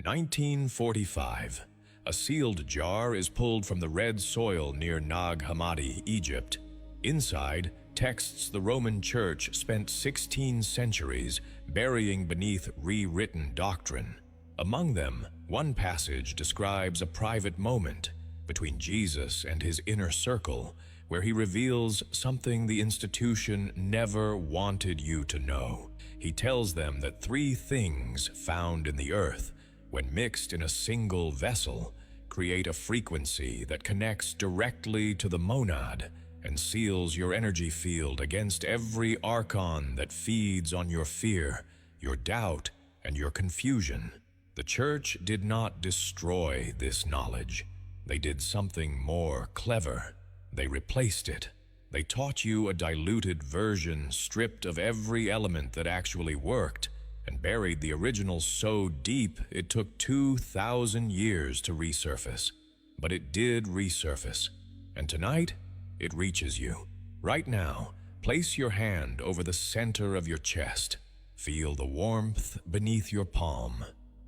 1945. A sealed jar is pulled from the red soil near Nag Hammadi, Egypt. Inside, texts the Roman Church spent 16 centuries burying beneath rewritten doctrine. Among them, one passage describes a private moment between Jesus and his inner circle, where he reveals something the institution never wanted you to know. He tells them that three things found in the earth, when mixed in a single vessel, create a frequency that connects directly to the monad and seals your energy field against every archon that feeds on your fear, your doubt, and your confusion. The Church did not destroy this knowledge. They did something more clever. They replaced it. They taught you a diluted version stripped of every element that actually worked, and buried the original so deep it took 2,000 years to resurface. But it did resurface, and tonight it reaches you. Right now, place your hand over the center of your chest. Feel the warmth beneath your palm.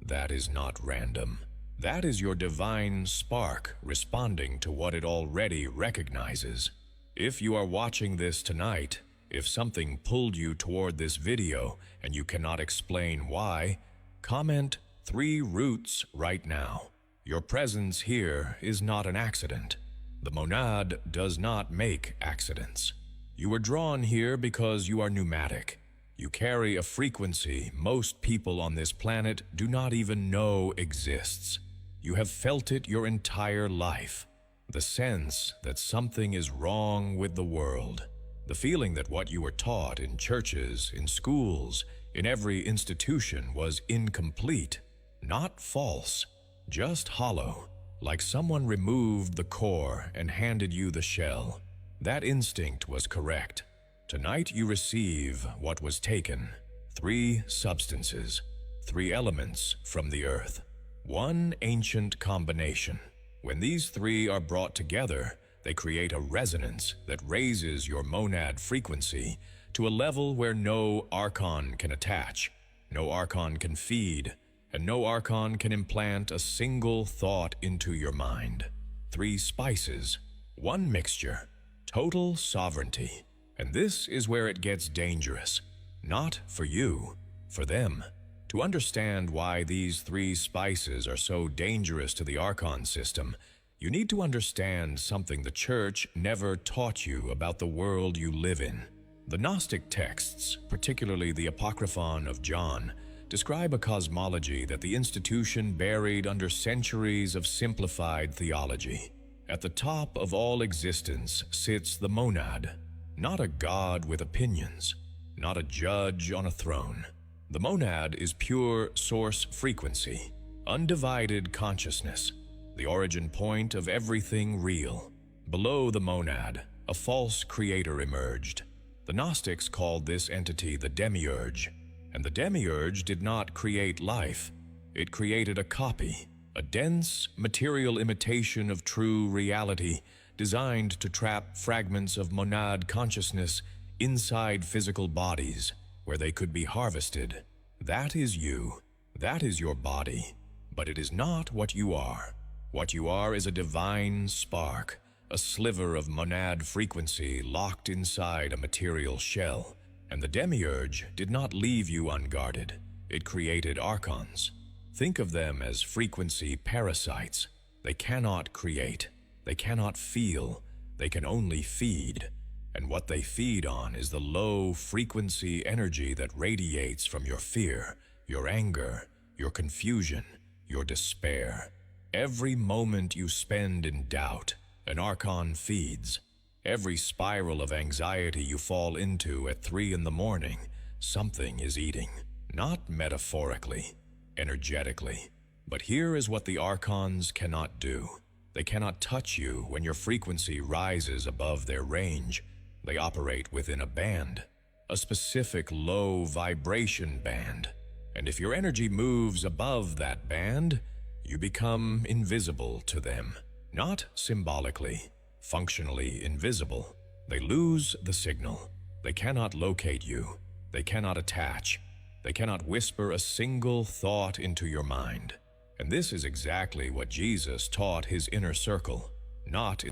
That is not random. That is your divine spark responding to what it already recognizes. If you are watching this tonight, if something pulled you toward this video and you cannot explain why, comment 3 roots right now. Your presence here is not an accident. The monad does not make accidents. You were drawn here because you are pneumatic. You carry a frequency most people on this planet do not even know exists. You have felt it your entire life. The sense that something is wrong with the world. The feeling that what you were taught in churches, in schools, in every institution was incomplete. Not false, just hollow, like someone removed the core and handed you the shell. That instinct was correct. Tonight you receive what was taken. 3 substances, 3 elements from the earth. One ancient combination. When these 3 are brought together, they create a resonance that raises your monad frequency to a level where no archon can attach, no archon can feed, and no archon can implant a single thought into your mind. 3 spices, 1 mixture, total sovereignty. And this is where it gets dangerous. Not for you, for them. To understand why these 3 spices are so dangerous to the Archon system, you need to understand something the Church never taught you about the world you live in. The Gnostic texts, particularly the Apocryphon of John, describe a cosmology that the institution buried under centuries of simplified theology. At the top of all existence sits the monad, not a god with opinions, not a judge on a throne. The monad is pure source frequency, undivided consciousness, the origin point of everything real. Below the monad, a false creator emerged. The Gnostics called this entity the demiurge, and the demiurge did not create life. It created a copy, a dense, material imitation of true reality designed to trap fragments of monad consciousness inside physical bodies, where they could be harvested. That is you. That is your body. But it is not what you are. What you are is a divine spark, a sliver of monad frequency locked inside a material shell. And the demiurge did not leave you unguarded. It created archons. Think of them as frequency parasites. They cannot create. They cannot feel. They can only feed. And what they feed on is the low frequency energy that radiates from your fear, your anger, your confusion, your despair. Every moment you spend in doubt, an archon feeds. Every spiral of anxiety you fall into at 3 in the morning, something is eating. Not metaphorically, energetically. But here is what the archons cannot do. They cannot touch you when your frequency rises above their range. They operate within a band, a specific low vibration band. And if your energy moves above that band, you become invisible to them. Not symbolically, functionally invisible. They lose the signal. They cannot locate you. They cannot attach. They cannot whisper a single thought into your mind. And this is exactly what Jesus taught his inner circle, not